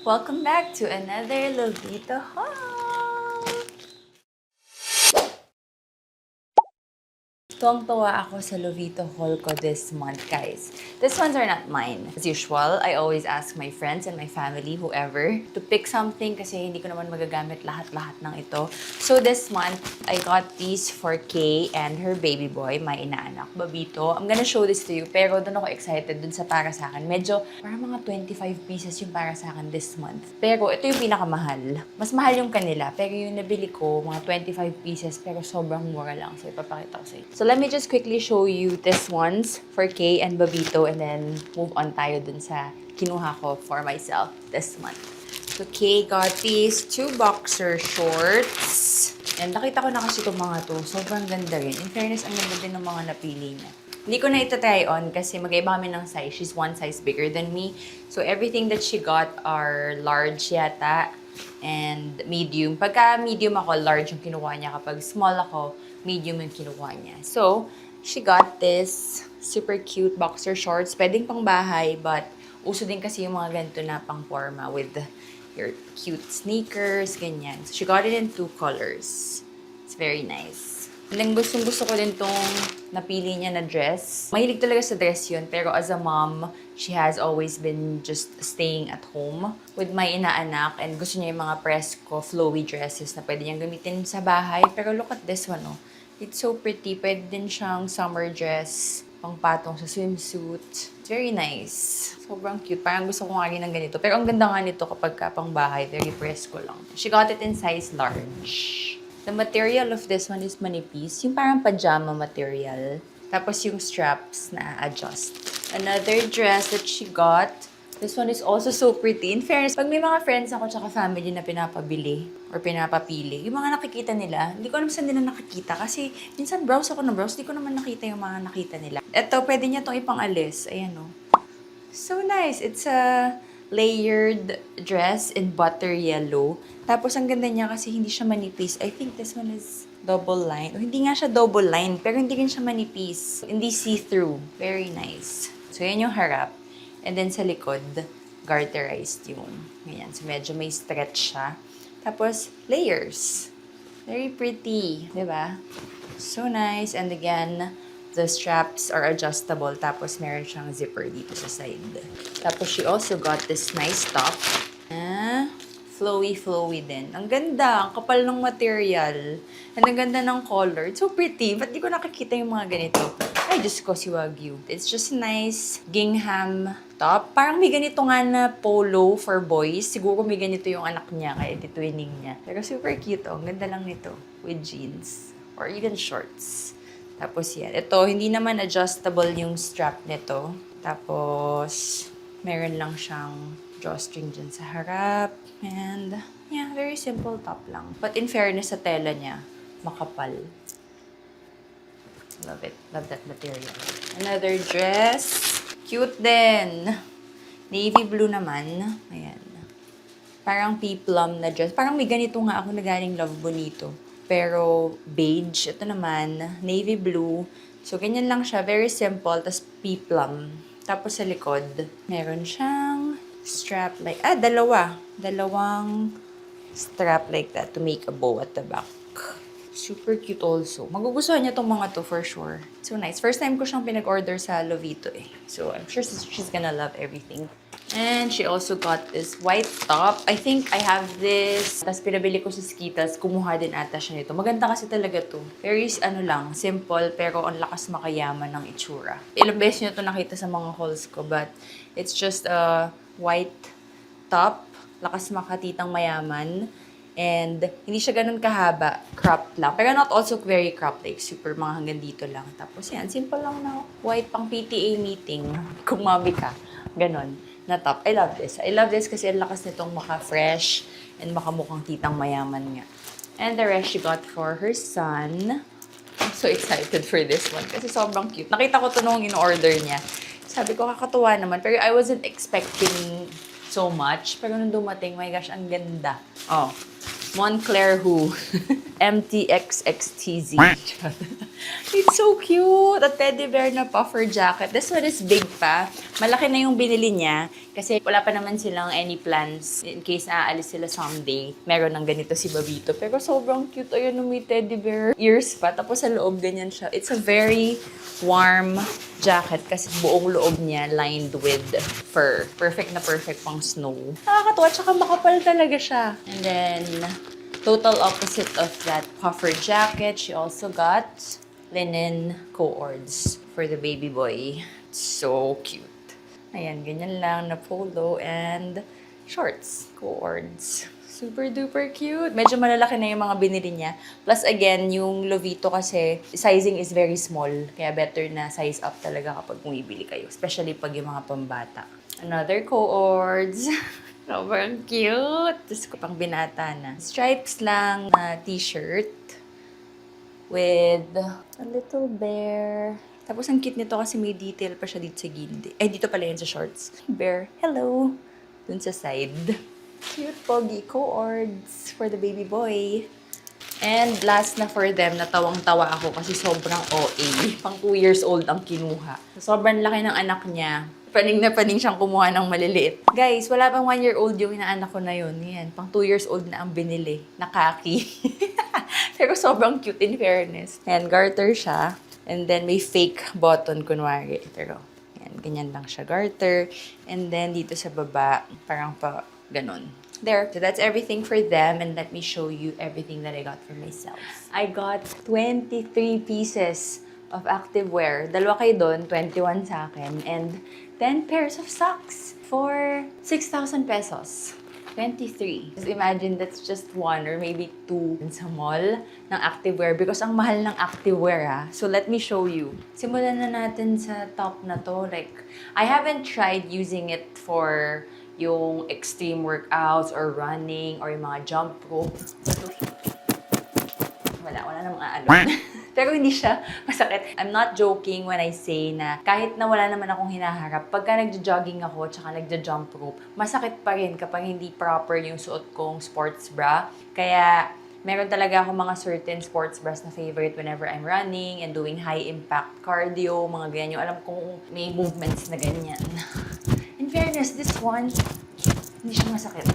Welcome back to another Lovito haul! Tuwang-tuwa ako sa Lovito haul ko this month, guys. These ones are not mine. As usual, I always ask my friends and my family, whoever, to pick something kasi hindi ko naman magagamit lahat-lahat ng ito. So this month, I got these for Kay and her baby boy, my inaanak, Babito. I'm gonna show this to you, pero doon ako excited dun sa para sa akin. Medyo, parang mga 25 pieces yung para sa akin this month. Pero ito yung pinakamahal. Mas mahal yung kanila, pero yung nabili ko, mga 25 pieces, pero sobrang mura lang. So, ipapakita ko sa inyo. So, let me just quickly show you this ones for Kay and Babito, and then move on tayo dun sa kinuha ko for myself this month. So, Kay got these 2 boxer shorts. And nakita ko na kasi itong mga to. Sobrang ganda rin. In fairness, ang ganda din ng mga napili niya. Hindi ko na ito-try on kasi magkaiba kami ng size. She's 1 size bigger than me. So, everything that she got are large yata and medium. Pagka medium ako, large yung kinuha niya. Kapag small ako, medium yung kinuha niya. So, she got this super cute boxer shorts. Pwedeng pang bahay, but uso din kasi yung mga ganito na pang forma with your cute sneakers, ganyan. So, she got it in 2 colors. It's very nice. And then, gustong-gusto ko din tong napili niya na dress. Mahilig talaga sa dress yun, pero as a mom, she has always been just staying at home with my inaanak, and gusto niya yung mga presko, flowy dresses na pwede niyang gamitin sa bahay. Pero look at this one, oh. It's so pretty. Pwede din siyang summer dress, pangpatong sa swimsuit. It's very nice. Sobrang cute. Parang gusto ko nga rin ng ganito. Pero ang ganda nga nito kapag pang bahay, very presko lang. She got it in size large. The material of this one is manipis. Yung parang pajama material. Tapos yung straps na adjust. Another dress that she got. This one is also so pretty. In fairness, pag may mga friends ako tsaka family na pinapabili or pinapapili, yung mga nakikita nila, hindi ko alam saan nila nakikita. Kasi minsan browse ako na browse, hindi ko naman nakita yung mga nakita nila. Ito, pwede niya itong ipang-alis. Ayan o. So nice. It's a layered dress in butter yellow. Tapos, ang ganda niya kasi hindi siya manipis. I think this one is double line. O, hindi nga siya double line, pero hindi rin siya manipis. Hindi see-through. Very nice. So, yan yung harap. And then, sa likod, garterized yung. Ganyan. So, medyo may stretch siya. Tapos, layers. Very pretty. Diba? So nice. And again, the straps are adjustable. Tapos, meron siyang zipper dito sa side. Tapos, she also got this nice top. Flowy din. Ang ganda. Ang kapal ng material. And ang ganda ng color. It's so pretty. Ba't di ko nakikita yung mga ganito? Ay, Diyos ko, si Wagyu. It's just a nice gingham top. Parang may ganito nga na polo for boys. Siguro may ganito yung anak niya, kaya twinning niya. Pero super cute, oh. Ang ganda lang nito. With jeans. Or even shorts. Tapos yan. Ito, hindi naman adjustable yung strap nito. Tapos, meron lang siyang drawstring dyan sa harap. And, yeah, very simple top lang. But in fairness sa tela niya, makapal. Love it. Love that material. Another dress. Cute din. Navy blue naman. Ayan. Parang peplum na dress. Parang may ganito nga ako na galing Love Bonito. Pero beige. Ito naman, navy blue. So, ganyan lang siya. Very simple. Tapos peplum. Tapos sa likod, meron siyang strap like, dalawang strap like that to make a bow at the back. Super cute also. Magugustuhan niya tong mga to for sure. So nice. First time ko siyang pinag-order sa Lovito eh. So I'm sure she's gonna love everything. And she also got this white top. I think I have this. Tapos pinabili ko sa Skittles. Kumuha din ata siya nito. Maganda kasi talaga to. Very simple pero ang lakas makayaman ng itsura. Ilang beses niyo to nakita sa mga hauls ko, but it's just a white top. Lakas makatitang mayaman. And hindi siya ganun kahaba, cropped lang. Pero not also very cropped, like super mga hanggang dito lang. Tapos yan, simple lang na white pang PTA meeting. Kung mami ka, ganun, na top. I love this. I love this kasi ang lakas nitong maka-fresh and makamukhang titang mayaman nga. And the rest she got for her son. I'm so excited for this one kasi sobrang cute. Nakita ko to nung in-order niya. Sabi ko, kakatuwa naman. Pero I wasn't expecting so much. Pero nung dumating, my gosh, ang ganda. Oh. Moncler Who. MTXXTZ. It's so cute! A teddy bear na puffer jacket. This one is big pa. Malaki na yung binili niya kasi wala pa naman silang any plans in case naaalis sila someday. Meron ng ganito si Babito. Pero sobrang cute. Ayun, may teddy bear ears pa. Tapos sa loob, ganyan siya. It's a very warm jacket kasi buong loob niya lined with fur. Perfect na perfect pang snow. Nakakatuwa, tsaka makapal talaga siya. And then, total opposite of that puffer jacket, she also got linen cords for the baby boy. So cute. Ayan, ganyan lang na polo and shorts, cords. Super duper cute. Medyo malalaki na yung mga binili niya. Plus again, yung Lovito kasi, sizing is very small. Kaya better na size up talaga kapag bumibili kayo. Especially pag yung mga pambata. Another cords. Sobrang cute. Tapos ko pang binata na. Stripes lang na t-shirt with a little bear. Tapos ang cute nito kasi may detail pa siya dito sa gilid. Ay, dito pala yun sa shorts. Bear, hello! Dun sa side. Cute pogi cords for the baby boy. And last na for them, natawang-tawa ako kasi sobrang OA. Pang 2 years old ang kinuha. Sobrang laki ng anak niya. Paning na paning siyang kumuha ng maliliit. Guys, wala pang 1-year-old yung inaanak ko na yun. Yan, pang 2 years old na ang binili. Na kaki. Pero sobrang cute in fairness. And garter siya. And then may fake button kunwari. Pero yan, ganyan lang siya. Garter. And then dito sa baba, parang pa ganun. There. So that's everything for them. And let me show you everything that I got for myself. I got 23 pieces of activewear. Dalawa kayo doon, 21 sa akin. And 10 pairs of socks for 6,000 pesos. 23. Just imagine that's just 1 or maybe 2 sa mall ng activewear because ang mahal ng activewear ha. So let me show you. Simulan na natin sa top na to. Like, I haven't tried using it for yung extreme workouts or running or yung mga jump rope. Wala namang aalon. Pero hindi siya masakit. I'm not joking when I say na kahit na wala naman akong hinaharap, pagka nagja-jogging ako tsaka nagja-jump rope, masakit pa rin kapag hindi proper yung suot kong sports bra. Kaya meron talaga akong mga certain sports bras na favorite whenever I'm running and doing high impact cardio, mga ganyan. Yung alam kong may movements na ganyan. In fairness, this one, hindi siya masakit.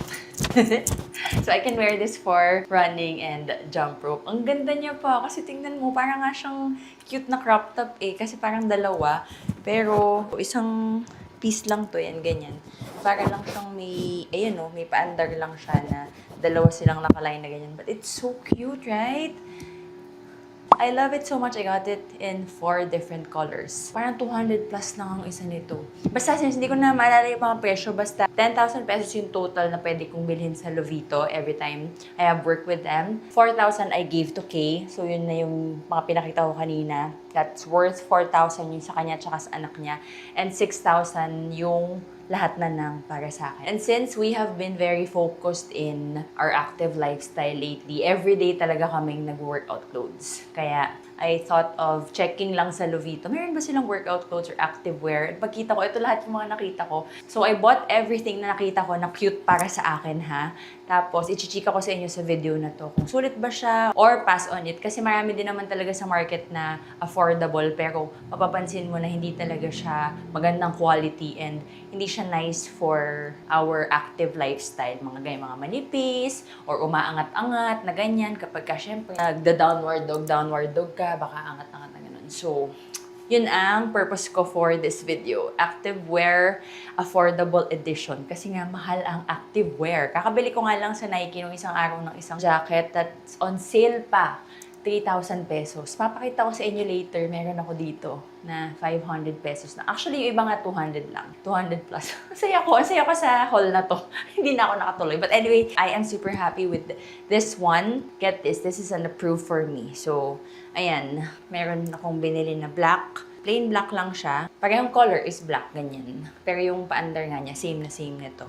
So, I can wear this for running and jump rope. Ang ganda niya pa kasi tingnan mo, parang nga siyang cute na crop top eh. Kasi parang dalawa. Pero, isang piece lang to yan, ganyan. Para lang siyang may, ayun o, may paandar lang siya na dalawa silang nakaline na ganyan. But it's so cute, right? I love it so much. I got it in 4 different colors. Parang 200 plus lang ang isa nito. Basta since hindi ko na maalala yung mga presyo, basta 10,000 pesos yung total na pwede kong bilhin sa Lovito every time I have worked with them. 4,000 I gave to Kay. So yun na yung mga pinakita ko kanina. That's worth 4,000 yung sa kanya tsaka sa anak niya. And 6,000 yung lahat na ng para sa akin. And since we have been very focused in our active lifestyle lately, everyday talaga kaming nag-workout clothes. Kaya I thought of checking lang sa Lovito. Meron ba silang workout clothes or activewear? At pagkita ko, ito lahat yung mga nakita ko. So I bought everything na nakita ko na cute para sa akin ha. Tapos ichichika ko sa inyo sa video na to kung sulit ba siya or pass on it. Kasi marami din naman talaga sa market na affordable pero mapapansin mo na hindi talaga siya magandang quality and hindi siya nice for our active lifestyle. Mga ganyan, mga manipis or umaangat-angat na ganyan kapag ka syempre nagda-downward dog ka, baka angat-angat na ganun. So, yun ang purpose ko for this video. Activewear Affordable Edition. Kasi nga, mahal ang activewear. Kakabili ko nga lang sa Nike nung isang araw ng isang jacket that's on sale pa. 3,000 pesos. Papakita ko sa inyo later, meron ako dito na 500 pesos na. Actually, yung iba nga 200 lang. 200 plus. Ang saya ko sa haul na to. Hindi na ako nakatuloy. But anyway, I am super happy with this one. Get this. This is an approved for me. So, ayan. Meron akong binili na black. Plain black lang siya. Parehong color is black, ganyan. Pero yung paandar nga niya, same na same nito.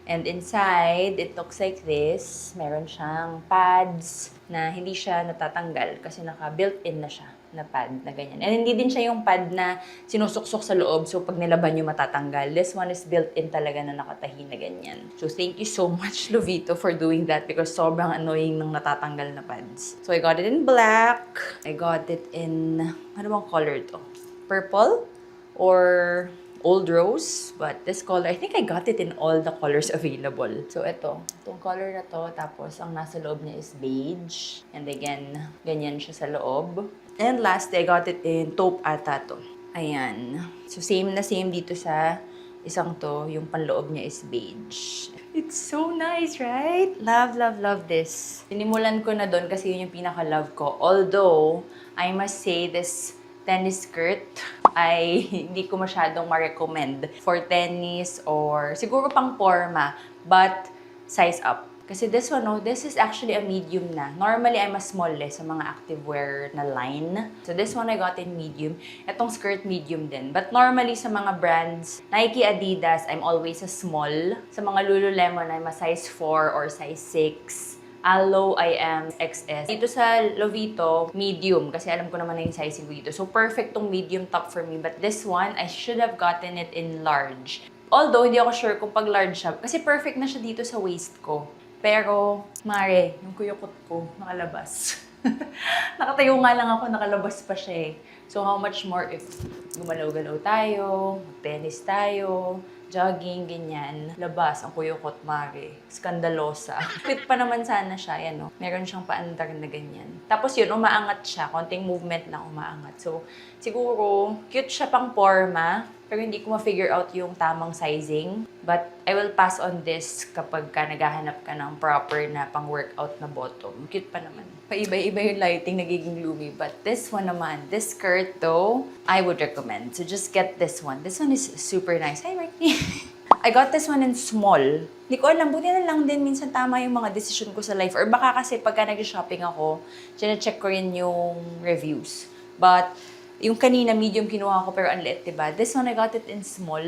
And inside, it looks like this. Meron siyang pads na hindi siya natatanggal kasi naka-built-in na siya. na pad na ganyan. And hindi din siya yung pad na sinusuksok sa loob, so pag nilaban nyo matatanggal. This one is built-in talaga na nakatahi na ganyan. So thank you so much, Lovito, for doing that because sobrang annoying ng natatanggal na pads. So I got it in black. I got it in, ano bang color to? Purple? Or old rose, but this color, I think I got it in all the colors available. So itong color na to, tapos ang nasa loob niya is beige. And again, ganyan siya sa loob. And lastly, I got it in taupe ata to. Ayan. So same na same dito sa isang to, yung panloob niya is beige. It's so nice, right? Love, love, love this. Sinimulan ko na doon kasi yun yung pinaka-love ko. Although, I must say this tennis skirt ay hindi ko masyadong ma-recommend for tennis or siguro pang forma, but size up. Kasi this one, this is actually a medium na. Normally, I'm a small sa mga activewear na line. So this one I got in medium. Etong skirt medium din. But normally sa mga brands, Nike, Adidas, I'm always a small. Sa mga Lululemon, I'm a size 4 or size 6. Alo, I am XS. Dito sa Lovito, medium. Kasi alam ko naman na yung sizing ko dito. So, perfect tong medium top for me. But this one, I should have gotten it in large. Although, hindi ako sure kung pag large siya. Kasi perfect na siya dito sa waist ko. Pero, mare, yung kuyukot ko, nakalabas. Nakatayo nga lang ako, nakalabas pa siya eh. So, how much more if gumalaw-galaw tayo, tennis tayo, jogging, ganyan. Labas, ang kuyukot, mare. Skandalosa. Fit pa naman sana siya, yan o. Meron siyang paandar na ganyan. Tapos yun, umaangat siya. Konting movement lang umaangat. So, siguro, cute siya pang forma. Pero hindi ko ma-figure out yung tamang sizing. But, I will pass on this kapag ka naghahanap ka ng proper na pang-workout na bottom. Cute pa naman. Paiba-iba yung lighting, nagiging gloomy. But this one naman, this skirt though, I would recommend. So just get this one. This one is super nice. Hi, Marky! I got this one in small. Hindi ko alam, buti na lang din minsan tama yung mga decision ko sa life. Or baka kasi pagka nag-shopping ako, check ko rin yung reviews. But, yung kanina, medium kinuha ko pero ang liit, diba? This one, I got it in small.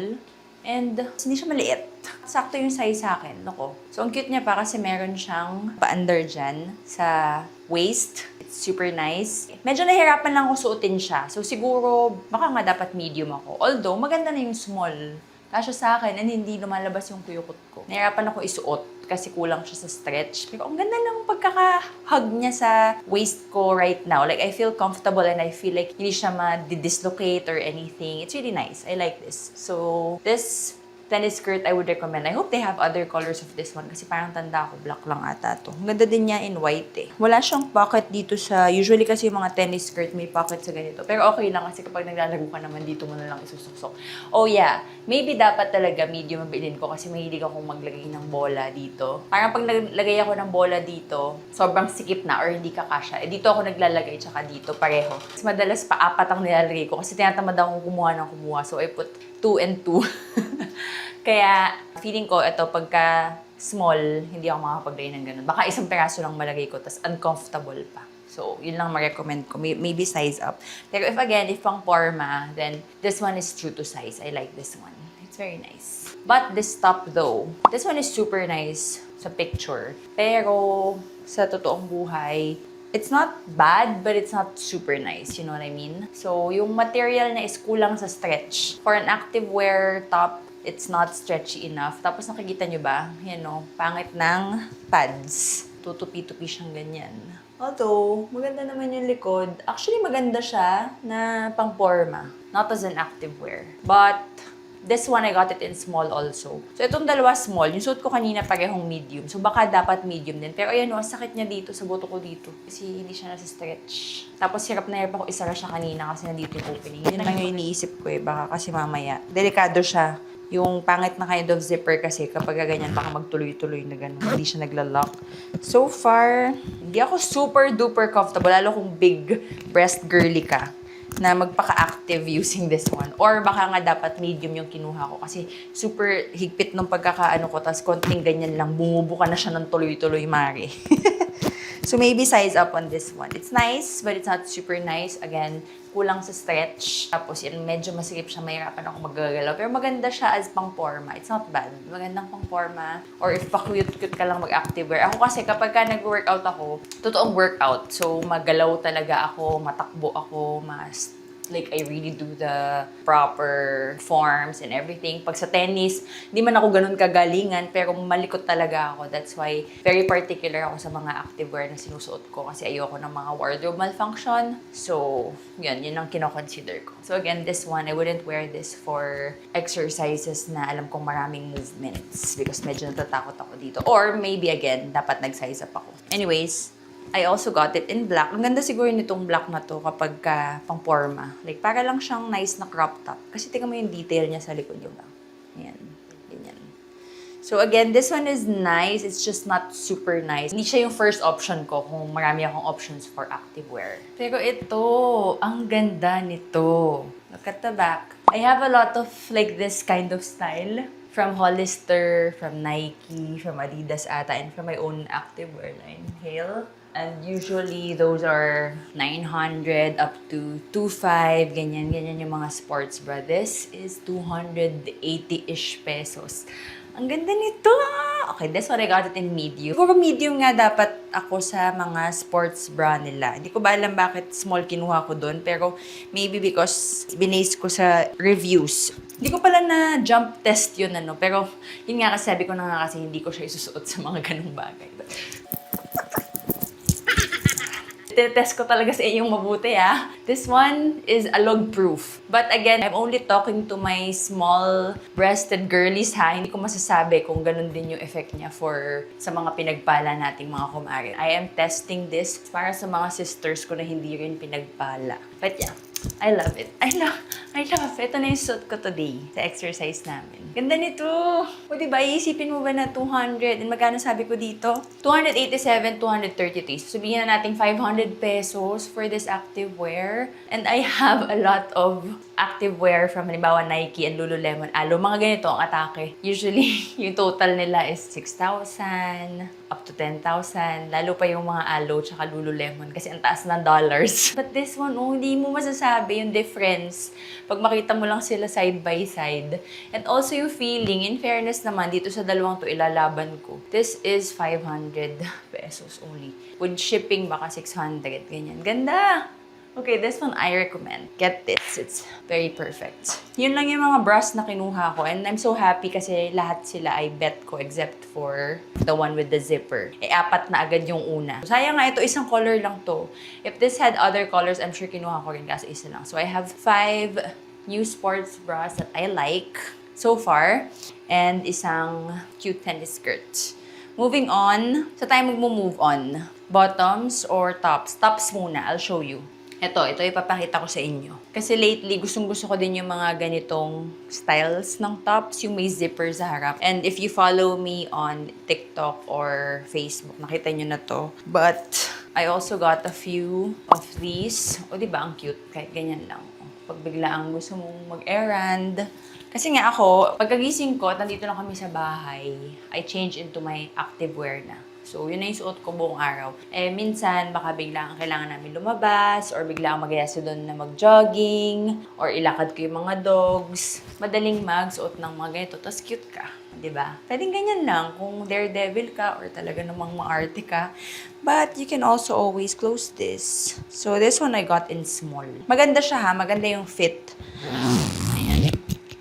And hindi siya maliit. Sakto yung size sa akin. Nako. So, ang cute niya pa kasi meron siyang pa-under dyan sa waist. It's super nice. Medyo nahirapan lang ako suotin siya. So, siguro, baka nga dapat medium ako. Although, maganda na yung small. Kasya sa akin, and hindi lumalabas yung kuyukot ko. Nahirapan ako isuot kasi kulang siya sa stretch. Pero ang ganda lang pagkaka-hug niya sa waist ko right now. Like, I feel comfortable and I feel like hindi siya ma-dislocate or anything. It's really nice. I like this. So, this tennis skirt I would recommend. I hope they have other colors of this one kasi parang tanda ko, black lang ata to. Ang ganda din niya in white eh. Wala siyang pocket dito sa, usually kasi yung mga tennis skirt may pocket sa ganito. Pero okay lang kasi kapag naglalaro ka naman dito mo na lang isusuksok. Oh yeah, maybe dapat talaga medium ang bilhin ko kasi mahilig akong maglagay ng bola dito. Parang pag naglagay ako ng bola dito, sobrang sikip na or hindi kakasya. Eh dito ako naglalagay tsaka dito, pareho. Mas madalas pa 4 ang nilalagay ko kasi tinatamad akong kumuha ng kumuha. So I put 2 and 2. Kaya, feeling ko, ito, pagka small, hindi ako makakapaglagay ng ganun. Baka isang peraso lang malagay ko, tas uncomfortable pa. So, yun lang ma-recommend ko. Maybe size up. Pero if pang forma, then this one is true to size. I like this one. It's very nice. But this top though, this one is super nice sa picture. Pero, sa totoong buhay, it's not bad, but it's not super nice. You know what I mean? So, yung material na is kulang sa stretch. For an activewear top, it's not stretchy enough. Tapos nakikita nyo ba? Yan o, pangit ng pads. Tutupi-tupi siyang ganyan. Although, maganda naman yung likod. Actually, maganda siya na pang-forma. Not as an activewear. But, this one, I got it in small also. So, itong dalawa small. Yung suit ko kanina parehong medium. So, baka dapat medium din. Pero ayan o, sakit niya dito sa buto ko dito. Kasi hindi siya nasa-stretch. Tapos, hirap na hirap ako isara siya kanina kasi nandito yung opening. Yun lang yung iniisip ko eh. Baka kasi mamaya. Delikado siya. Yung pangit na kind of zipper kasi kapag ganyan baka magtuloy-tuloy na gano'n. Hindi siya nagla-lock. So far, hindi ako super duper comfortable. Lalo kung big breast girly ka na magpaka-active using this one. Or baka nga dapat medium yung kinuha ko kasi super higpit ng pagkakaano ko tapos konting ganyan lang, bumubuka na siya ng tuloy-tuloy, mare. So maybe size up on this one. It's nice, but it's not super nice. Again, kulang sa stretch. Tapos yun, medyo masikip siya, mahirapan ako maggagalaw. Pero maganda siya as pang-forma. It's not bad. Magandang pang-forma. Or if pa-cute-cute ka lang mag-activewear. Ako kasi kapag ka nag-workout ako, totoong workout. So magalaw talaga ako, matakbo ako, like, I really do the proper forms and everything. Pag sa tennis, hindi man ako ganun kagalingan, pero malikot talaga ako. That's why, very particular ako sa mga activewear na sinusuot ko kasi ayoko ng mga wardrobe malfunction. So, yun ang kinoconsider ko. So again, this one, I wouldn't wear this for exercises na alam kong maraming movements because medyo natatakot ako dito. Or maybe again, dapat nag-size up ako. Anyways, I also got it in black. Ang ganda siguro nitong black na to kapag pang-forma. Like, para lang siyang nice na crop top. Kasi tingnan mo yung detail niya sa likod yung lang. Ayan. Ganyan. So again, this one is nice. It's just not super nice. Hindi siya yung first option ko kung marami akong options for activewear. Pero ito, ang ganda nito. Look at the back. I have a lot of like this kind of style. From Hollister, from Nike, from Adidas ata, and from my own activewear line, Hale. And usually, those are 900 up to 2.5, ganyan yung mga sports bra. This is 280-ish pesos. Ang ganda nito ah! Okay, this one I got it in medium. Siguro medium nga dapat ako sa mga sports bra nila. Hindi ko ba alam bakit small kinuha ko doon, pero maybe because binase ko sa reviews. Hindi ko pala na jump test yun pero yun nga kasi sabi ko na nga kasi hindi ko siya isusuot sa mga ganung bagay. Test ko talaga sa inyong mabuti ah. This one is alog proof. But again, I'm only talking to my small-breasted girlies ha. Hindi ko masasabi kung ganun din yung effect niya sa mga pinagpala nating mga kumare. I am testing this para sa mga sisters ko na hindi rin pinagpala. But yeah, I love it. I love it. Ito na yung suit ko today sa exercise namin. Ganda nito. O diba, iisipin mo ba na 200? And magkano sabi ko dito? 287, 233. So sabihin na natin 500 pesos for this activewear. And I have a lot of activewear from halimbawa Nike and Lululemon Alo. Mga ganito ang atake. Usually, yung total nila is 6,000 up to 10,000. Lalo pa yung mga Alo tsaka Lululemon kasi ang taas ng dollars. But this one, hindi mo masasabi yung difference pag makita mo lang sila side by side. And also yung feeling, in fairness naman, dito sa dalawang to ilalaban ko. This is 500 pesos only. With shipping, baka 600. Ganyan. Ganda! Okay, this one I recommend. Get this. It's very perfect. Yun lang yung mga bras na kinuha ko. And I'm so happy kasi lahat sila ay bet ko except for the one with the zipper. Apat na agad yung una. Sayang nga ito, isang color lang to. If this had other colors, I'm sure kinuha ko rin kasi isa lang. So I have 5 new sports bras that I like so far. And isang cute tennis skirt. Moving on. Sa tayo magmo-move on. Bottoms or tops? Tops muna. I'll show you. Ito ipapakita ko sa inyo. Kasi lately, gustong-gusto ko din yung mga ganitong styles ng tops, yung may zipper sa harap. And if you follow me on TikTok or Facebook, nakita nyo na to. But, I also got a few of these. O, diba? Ang cute. Kahit ganyan lang. Pag biglaang gusto mong mag-errand. Kasi nga ako, pagkagising ko, nandito na kami sa bahay, I change into my activewear na. So, yun na yung suot ko buong araw. Minsan, baka biglang kailangan namin lumabas or biglang mag-ayasa doon na mag-jogging or ilakad ko yung mga dogs. Madaling magsuot ng mga ganito, tapos cute ka. Diba? Pwedeng ganyan lang kung daredevil ka or talaga namang maarte ka. But you can also always close this. So, this one I got in small. Maganda siya ha. Maganda yung fit.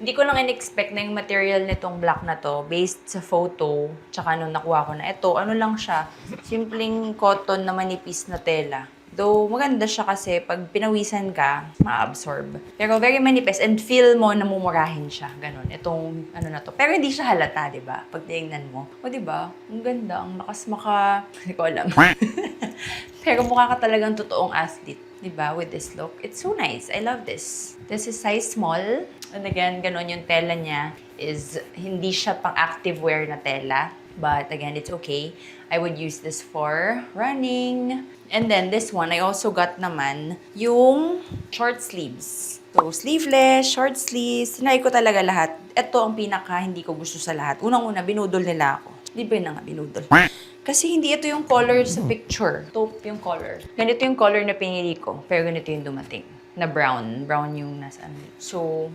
Hindi ko lang in-expect na yung material nitong black na to based sa photo tsaka nung nakuha ko na ito. Ano lang siya, simpleng cotton na manipis na tela. Though maganda siya kasi pag pinawisan ka, ma-absorb. Pero very manipis and feel mo na mumurahin siya. Ganon. Itong ano na to. Pero hindi siya halata, di ba? Pag tingnan mo. O di ba? Ang ganda. Ang lakas hindi ko alam. Pero mukha ka talagang totoong athlete. Diba? With this look. It's so nice. I love this. This is size small. And again, ganon yung tela niya is hindi siya pang activewear na tela. But again, it's okay. I would use this for running. And then this one, I also got naman yung short sleeves. So, sleeveless, short sleeves. Tinry ko talaga lahat. Ito ang pinaka hindi ko gusto sa lahat. Unang-una, binudol nila ako. Libre na nga, binudol. Kasi hindi ito yung color sa picture. Taupe yung color. Ganito yung color na pinili ko, pero ganito yung dumating. Na brown. Brown yung nasa ano. So,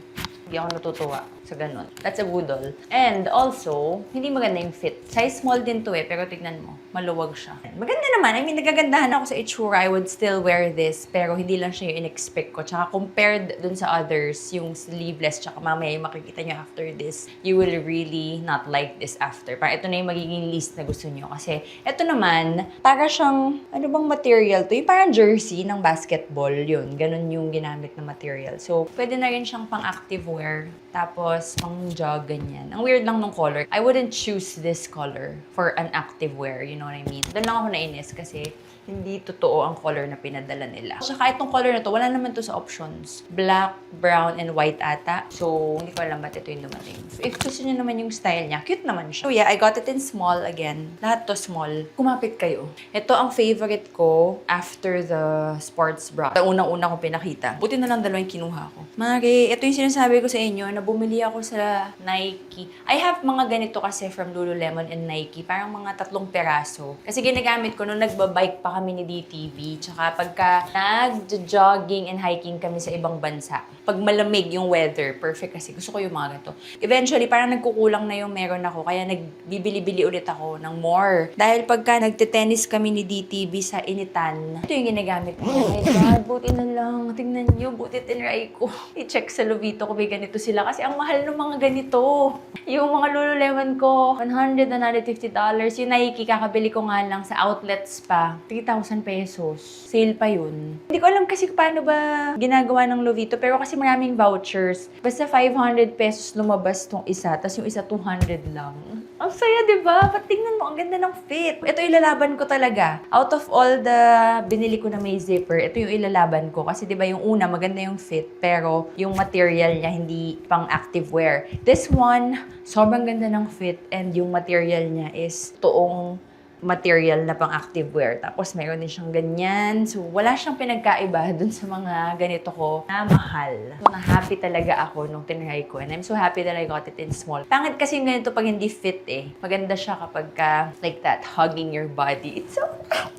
hindi ako natutuwa sa ganun. That's a boodle. And also, hindi maganda yung fit. Size small din to pero tignan mo, maluwag siya. Maganda naman. I mean, nagagandahan ako sa itsura. I would still wear this, pero hindi lang siya yung in-expect ko. Tsaka compared dun sa others, yung sleeveless, tsaka mamaya yung makikita nyo after this, you will really not like this after. Parang ito na yung magiging least na gusto nyo. Kasi ito naman, para siyang, ano bang material to? Yung parang jersey ng basketball, yun. Ganun yung ginamit na material. So, pwede na rin siyang pang-active wear. Tapos, pang jog, ganyan. Ang weird lang ng color. I wouldn't choose this color for an active wear, you know what I mean? Doon lang ako nainis kasi hindi totoo ang color na pinadala nila. Saka itong color na to, wala naman to sa options. Black, brown, and white ata. So, hindi ko alam ba't ito yung dumating. So, if gusto nyo naman yung style niya, cute naman siya. So yeah, I got it in small again. Lahat to small. Kumapit kayo. Ito ang favorite ko after the sports bra. Ito unang-una kong pinakita. Buti na lang dalawa yung kinuha ko. Mari, ito yung sinasabi ko sa inyo na bumili ako sa Nike. I have mga ganito kasi from Lululemon and Nike. Parang mga 3 peraso. Kasi ginagamit ko nung nagbabike pa kami ni DTV. Tsaka pagka nag-jogging and hiking kami sa ibang bansa. Pag malamig yung weather, perfect kasi. Gusto ko yung mga ganito. Eventually, parang nagkukulang na yung meron ako. Kaya nagbibili-bili ulit ako ng more. Dahil pagka nagte-tennis kami ni DTV sa initan, ito yung ginagamit ko. Oh my God, buti na lang. Tingnan nyo, buti tinry ko. I-check sa Lovito ko, may ganito sila. Kasi ang mahal ng mga ganito. Yung mga Lululemon ko, $100, $150. Yung Nike, kakabili ko nga lang sa outlets pa. 3,000 pesos. Sale pa yun. Hindi ko alam kasi paano ba ginagawa ng Lovito. Pero kasi maraming vouchers. Basta 500 pesos lumabas tong isa. Tapos yung isa 200 lang. Ang saya, di ba? Patingnan mo, ang ganda ng fit. Ito ilalaban ko talaga. Out of all the binili ko na may zipper, ito yung ilalaban ko. Kasi di ba yung una, maganda yung fit. Pero yung material niya, hindi pang active wear. This one, sobrang ganda ng fit. And yung material niya is toong material na pang active wear. Tapos mayroon din siyang ganyan. So, wala siyang pinagkaiba dun sa mga ganito ko na mahal. So, na-happy talaga ako nung tinry ko. And I'm so happy that I got it in small. Pangit kasi yung ganito pag hindi fit eh. Maganda siya kapag like that, hugging your body. It's so nice.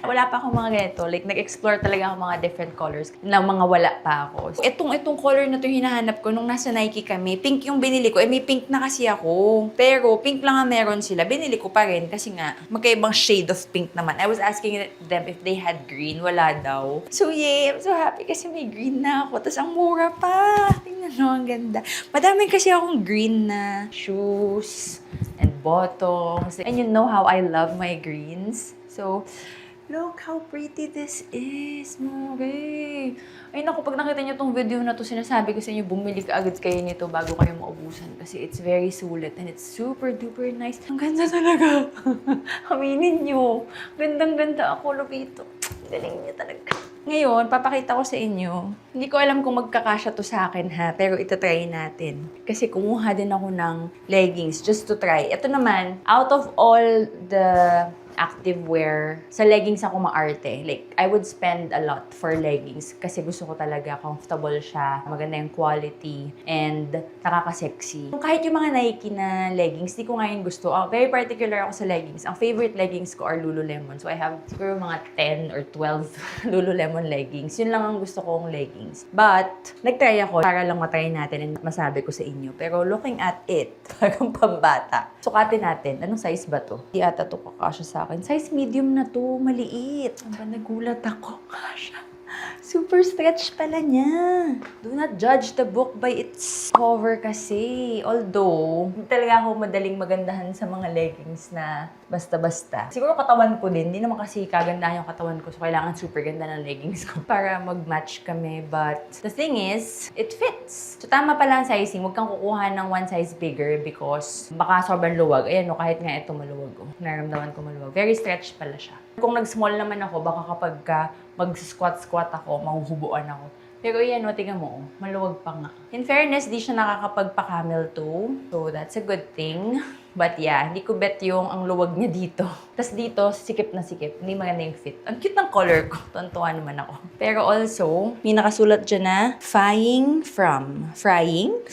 Wala pa akong mga ganito. Like, nag-explore talaga ako mga different colors na mga wala pa ako. So, itong color na ito hinahanap ko nung nasa Nike kami. Pink yung binili ko. Eh, may pink na kasi ako. Pero, pink lang ang meron sila. Binili ko pa rin kasi nga, magkaibang shade of pink naman. I was asking them if they had green. Wala daw. So, yeah. I'm so happy kasi may green na ako. Tapos, ang mura pa. Tingnan mo, ang ganda. Madami kasi akong green na shoes and bottoms. And you know how I love my greens. So, look how pretty this is, Mori. Ay naku, pag nakita niyo tong video na to, sinasabi ko sa inyo, bumili ka agad kayo nito bago kayo maubusan. Kasi it's very sulit and it's super duper nice. Ang ganda talaga. Aminin niyo. Gandang-ganda ako, Lovito. Galing niyo talaga. Ngayon, papakita ko sa inyo. Hindi ko alam kung magkakasya to sa akin ha, pero itatry natin. Kasi kumuha din ako ng leggings just to try. Ito naman, out of all the active wear, sa leggings ako maarte. Like, I would spend a lot for leggings kasi gusto ko talaga comfortable siya, maganda yung quality, and nakaka-sexy. Kahit yung mga Nike na leggings, di ko ngayon gusto. Very particular ako sa leggings. Ang favorite leggings ko are Lululemon. So, I have siguro mga 10 or 12 Lululemon leggings. Yun lang ang gusto kong leggings. But, nag-try ako para lang matry natin and masabi ko sa inyo. Pero looking at it, parang pambata. Sukatin natin. Anong size ba to? Di ata to kakasya sa akin. Size medium na to. Maliit. Aba, nagulat ako. Kasya. Super stretch pala niya. Do not judge the book by its cover kasi. Although, hindi talaga ako madaling magandahan sa mga leggings na basta-basta. Siguro katawan ko din. Hindi naman kasi kagandahan yung katawan ko. So, kailangan super ganda ng leggings ko para mag-match kami. But, the thing is, it fits. So, tama pala ang sizing. Huwag kang kukuha ng one size bigger because baka sobrang luwag. Ayan, no, kahit nga ito maluwag. Oh. Naramdaman ko maluwag. Very stretch pala siya. Kung nag-small naman ako, baka kapag mag-squat-squat ako, mahuhubuan ako. Pero yan, tingnan mo, maluwag pa nga. In fairness, di siya nakakapagpa-camel toe. So, that's a good thing. But yeah, hindi ko bet yung ang luwag niya dito. Tapos dito, sikip na sikip. Hindi maganda yung fit. Ang cute ng color ko. Tuntuan naman ako. Pero also, may nakasulat dyan na flying from. Flying?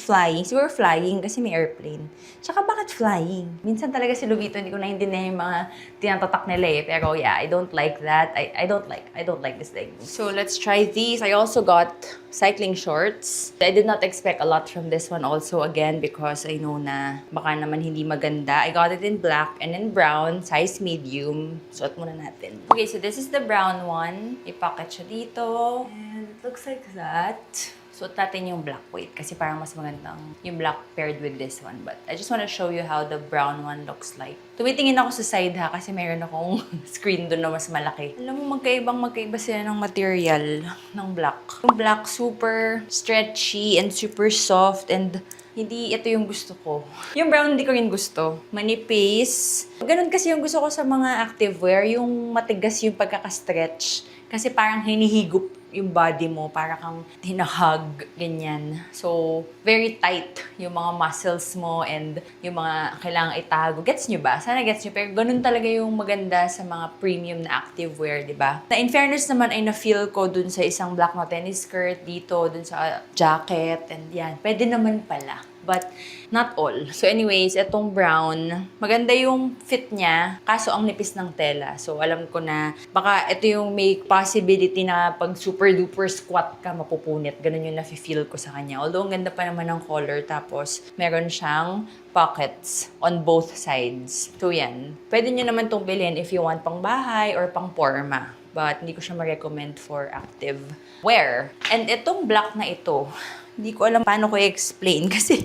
Siguro flying kasi may airplane. Tsaka bakit flying? Minsan talaga si Louis Vuitton, hindi ko naiintindihan yung mga tinatatak nila eh. Pero yeah, I don't like that. I don't like this thing. So let's try these. I also got cycling shorts. I did not expect a lot from this one also again because I know na baka naman hindi maganda. I got it in black and in brown, size medium. Suot muna natin. Okay, so this is the brown one. Ipocket siya dito. And it looks like that. Suot natin yung black weight kasi parang mas magandang yung black paired with this one. But I just want to show you how the brown one looks like. Tumitingin ako sa side ha kasi mayroon akong screen doon na mas malaki. Alam mo, magkaiba sila ng material ng black. Yung black super stretchy and super soft and hindi ito yung gusto ko. Yung brown hindi ko rin gusto. Manipis. Ganun kasi yung gusto ko sa mga activewear, yung matigas yung pagkaka-stretch. Kasi parang hinihigop yung body mo, para kang hinahug, ganyan. So, very tight yung mga muscles mo and yung mga kailangang itago. Gets nyo ba? Sana gets nyo. Pero ganun talaga yung maganda sa mga premium na activewear, di ba? Na in fairness naman ay na-feel ko dun sa isang black na tennis skirt dito, dun sa jacket, and yan. Pwede naman pala. But not all. So anyways, itong brown, maganda yung fit niya, kaso ang nipis ng tela. So alam ko na baka ito yung may possibility na pag super duper squat ka, mapupunit. Ganun yung nafe-feel ko sa kanya. Although ang ganda pa naman ng color, tapos meron siyang pockets on both sides. So yan. Pwede nyo naman itong bilhin if you want pang bahay or pang forma. But hindi ko siya ma-recommend for active wear. And itong black na ito, hindi ko alam paano ko i-explain kasi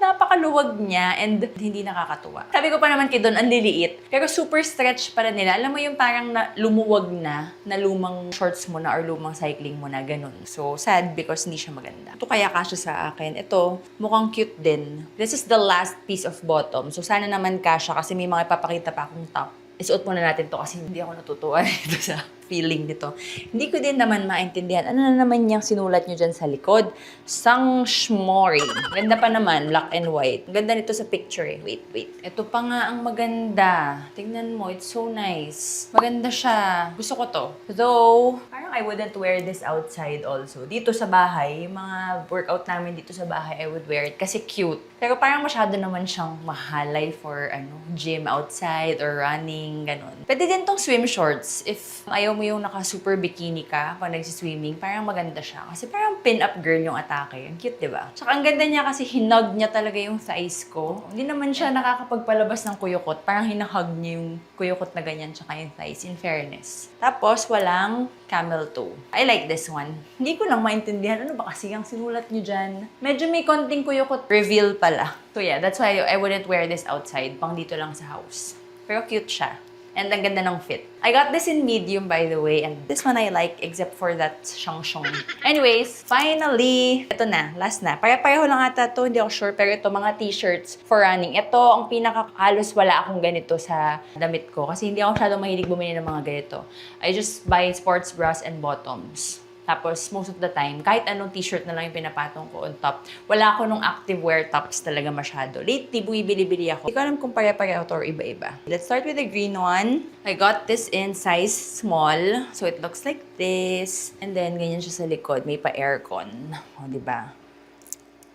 napakaluwag niya and hindi nakakatuwa. Sabi ko pa naman kay Don, ang liliit. Pero super stretch pala nila. Alam mo yung parang lumuwag na lumang shorts mo na or lumang cycling mo na, ganun. So, sad because hindi siya maganda. Ito kaya kasya sa akin. Ito, mukhang cute din. This is the last piece of bottom. So, sana naman kasya kasi may mga ipapakita pa akong top. Isuot muna natin to kasi hindi ako natutuwa dito sa feeling nito. Hindi ko din naman maintindihan. Ano na naman yung sinulat nyo dyan sa likod? Sangshmori. Ganda pa naman, black and white. Ganda nito sa picture eh. Wait. Ito pa nga ang maganda. Tingnan mo, it's so nice. Maganda siya. Gusto ko to. Though, parang I wouldn't wear this outside also. Dito sa bahay, yung mga workout namin dito sa bahay, I would wear it kasi cute. Pero parang masyado naman siyang mahalay for gym outside or running, ganun. Pwede din tong swim shorts. If ayaw mo yung naka-super bikini ka pag nagsiswimming, parang maganda siya. Kasi parang pin-up girl yung atake. Ang cute, diba? Tsaka ang ganda niya kasi hinug niya talaga yung thighs ko. Hindi naman siya nakakapagpalabas ng kuyukot. Parang hinahug niya yung kuyukot na ganyan tsaka yung thighs, in fairness. Tapos, walang camel toe. I like this one. Hindi ko lang maintindihan. Ano ba kasi ang sinulat niyo dyan? Medyo may konting kuyukot reveal pala. So yeah, that's why I wouldn't wear this outside. Pang dito lang sa house. Pero cute siya. And ang ganda ng fit. I got this in medium, by the way. And this one I like, except for that shang-shong. Anyways, finally, ito na. Last na. Pareho lang ata to, hindi ako sure. Pero ito, mga t-shirts for running. Ito, ang pinaka-halos wala akong ganito sa damit ko. Kasi hindi ako masyadong mahilig bumili ng mga ganito. I just buy sports bras and bottoms. Tapos, most of the time, kahit anong t-shirt na lang yung pinapatong ko on top, wala ako nung activewear tops talaga masyado. Lately, bumibili ako. Hindi ko alam kung pare-pareho to or iba-iba. Let's start with the green one. I got this in size small. So, it looks like this. And then, ganyan siya sa likod. May pa-aircon. O, diba?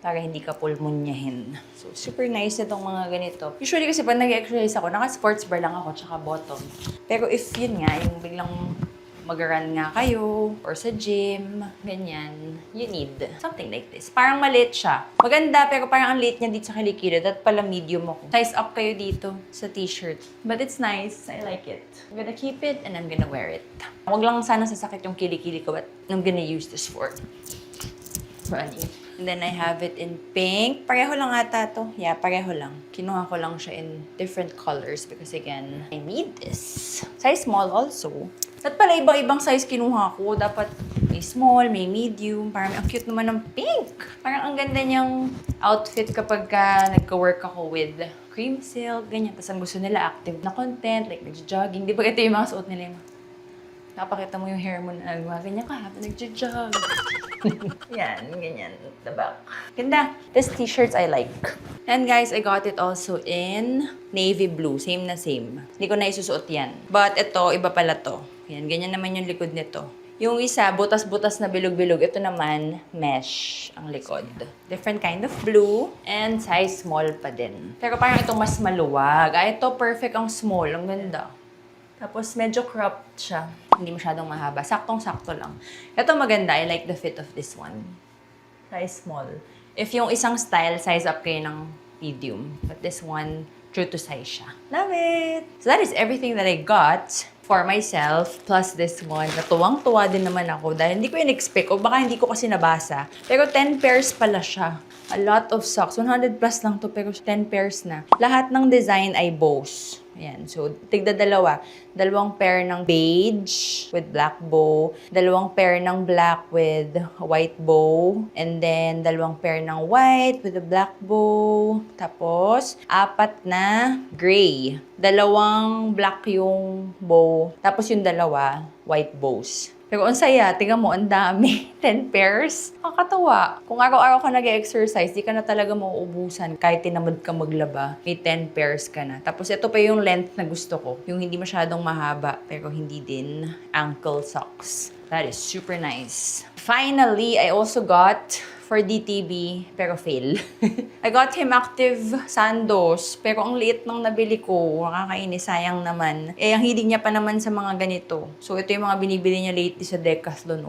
Para hindi ka pulmonyahin. So, super nice itong mga ganito. Usually kasi pag nag-exercise ako, naka-sports bra lang ako, tsaka bottom. Pero if yun nga, yung biglang mag-run nga kayo, or sa gym, ganyan, you need something like this. Parang maliit siya. Maganda, pero parang ang liit niya dito sa kilikili. At pala medium ako. Size up kayo dito sa t-shirt. But it's nice. I like it. I'm gonna keep it and I'm gonna wear it. Huwag lang sana sasakit yung kilikili ko, but I'm gonna use this for running. And then I have it in pink. Pareho lang ata to. Yeah, pareho lang. Kinuha ko lang siya in different colors because again, I need this. Size small also. At pala ibang-ibang size kinuha ko. Dapat may small, may medium. Parang ang cute naman ng pink. Parang ang ganda niyang outfit kapag nagka-work ako with cream silk, ganyan. Tapos ang gusto nila active na content, like nag-jogging. Di ba ito yung mga suot nila yung Napakita mo yung hair mo na ganyan ka habang nag-jog. Yan, ganyan. The back. Ganda. This t-shirts I like. And guys, I got it also in navy blue. Same na same. Hindi ko na isusuot yan. But ito, iba pala to. Yan, ganyan naman yung likod nito. Yung isa, butas-butas na bilog-bilog. Ito naman, mesh ang likod. Different kind of blue. And size small pa din. Pero parang ito mas maluwag. Ito, perfect ang small. Ang ganda. Tapos medyo cropped siya. Hindi masyadong mahaba. Saktong-sakto lang. Ito maganda. I like the fit of this one. Size small. If yung isang style, size up kayo ng medium. But this one, true to size siya. Love it! So that is everything that I got for myself, plus this one. Natuwang-tuwa din naman ako dahil hindi ko in-expect o baka hindi ko kasi nabasa. Pero 10 pairs pala siya. A lot of socks. 100 plus lang to pero 10 pairs na. Lahat ng design ay bows. Ayan. So, tigda dalawa. Dalawang pair ng beige with black bow. Dalawang pair ng black with white bow. And then, dalawang pair ng white with a black bow. Tapos, 4 na gray. Dalawang black yung bow. Tapos yung dalawa, white bows. Pero ang saya, tingnan mo, ang dami. 10 pairs. Nakakatawa. Kung araw-araw ka nag-exercise, di ka na talaga mauubusan. Kahit tinamad ka maglaba, may 10 pairs ka na. Tapos ito pa yung length na gusto ko. Yung hindi masyadong mahaba, pero hindi din ankle socks. That is super nice. Finally, I also got for DTB, pero fail. I got him active sandos, pero ang liit ng nabili ko. Nakakainis, sayang naman. Eh, ang hilig niya pa naman sa mga ganito. So, ito yung mga binibili niya lately sa Decathlon.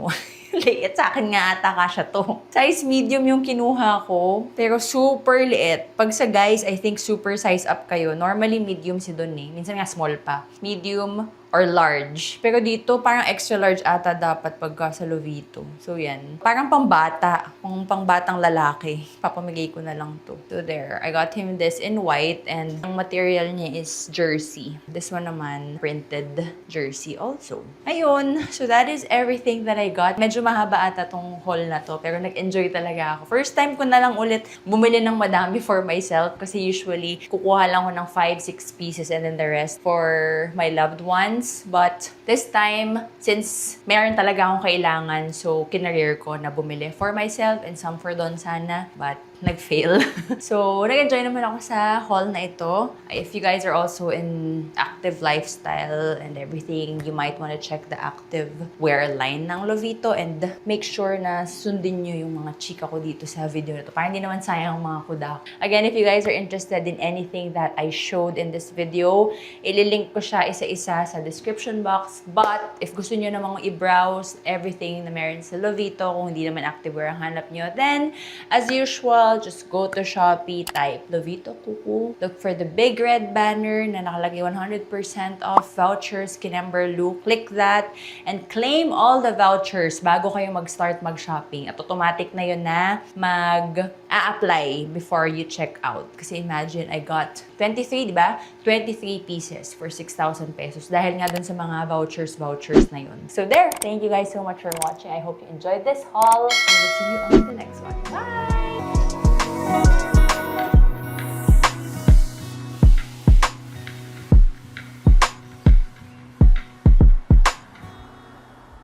Liit. Sa akin nga ata kasya to. Size medium yung kinuha ko, pero super liit. Pag sa guys, I think super size up kayo. Normally, medium si Don eh. Minsan nga small pa. Medium or large. Pero dito, parang extra large ata dapat pagka sa Lovito. So, yan. Parang pambata. Pangbatang lalaki. Papamigay ko na lang to. So, there. I got him this in white and ang material niya is jersey. This one naman, printed jersey also. Ayun. So, that is everything that I got. Medyo mahaba ata tong haul na to. Pero nag-enjoy talaga ako. First time ko na lang ulit bumili ng madami for myself. Kasi usually, kukuha lang ko ng 5-6 pieces and then the rest for my loved ones. But this time, since meron talaga akong kailangan, so kinareer ko na bumili for myself and some for Don sana. But nag-fail. So, nag-enjoy naman ako sa haul na ito. If you guys are also in active lifestyle and everything, you might want to check the active wear line ng Lovito and make sure na sundin nyo yung mga chika ko dito sa video na to. Para hindi naman sayang ang mga kuda. Again, if you guys are interested in anything that I showed in this video, ililink ko siya isa-isa sa description box. But, if gusto nyo namang i-browse everything na meron sa Lovito, kung hindi naman active wear ang hanap nyo, then, as usual, just go to Shopee, type Lovito Kuku. Look for the big red banner na nakalagay 100% off vouchers, Kinember Look. Click that and claim all the vouchers bago kayo mag-start mag-shopping. At automatic na yun na mag-a-apply before you check out. Kasi imagine, I got 23, di ba? 23 pieces for 6,000 pesos. Dahil nga dun sa mga vouchers na yun. So there, thank you guys so much for watching. I hope you enjoyed this haul. And we'll see you on the next one. Bye!